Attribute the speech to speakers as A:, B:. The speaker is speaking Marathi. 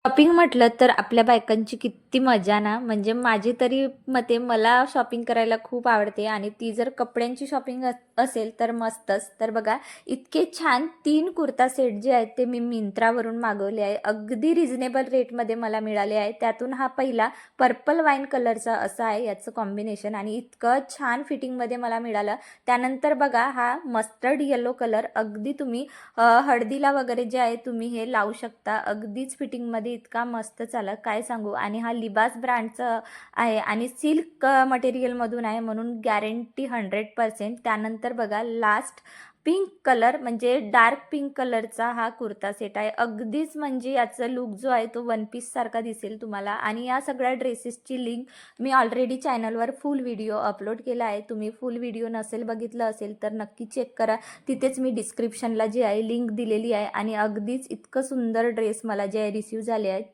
A: शॉपिंग म्हटलं तर आपल्या बायकांची किती मजा ना, म्हणजे माझी तरी मते मला शॉपिंग करायला खूप आवडते आणि ती जर कपड्यांची शॉपिंग असेल तर मस्तच. तर बघा, इतके छान 3 कुर्ता सेट जे आहेत ते मी मिंत्रावरून मागवले आहे. अगदी रिझनेबल रेटमध्ये मला मिळाले आहे. त्यातून हा पहिला पर्पल वाईन कलरचा असा आहे याचं कॉम्बिनेशन आणि इतकं छान फिटिंगमध्ये मला मिळालं. त्यानंतर बघा हा मस्टर्ड येलो कलर अगदी तुम्ही हळदीला वगैरे जे आहे तुम्ही हे लावू शकता. अगदीच फिटिंगमध्ये इतका मस्त चाला काय सांगू. आणि हा लिबास ब्रँडचा आहे आणि सिल्क मटेरियलमधून आहे म्हणून गॅरंटी 100%. त्यानंतर बघा लास्ट पिंक कलर म्हणजे डार्क पिंक कलरचा हा कुर्ता सेट आहे. अगदीच म्हणजे याचा लुक जो आहे तो वन पीस सारखा दिसेल तुम्हाला. आणि या सगळ्या ड्रेसेसची लिंक मी ऑलरेडी चॅनलवर फुल व्हिडिओ अपलोड केला आहे. तुम्ही फुल व्हिडिओ नसेल बघितलं असेल तर नक्की चेक करा. तिथेच मी डिस्क्रिप्शनला जी आहे लिंक दिलेली आहे. आणि अगदीच इतकं सुंदर ड्रेस मला जे आहे रिसीव झाले आहेत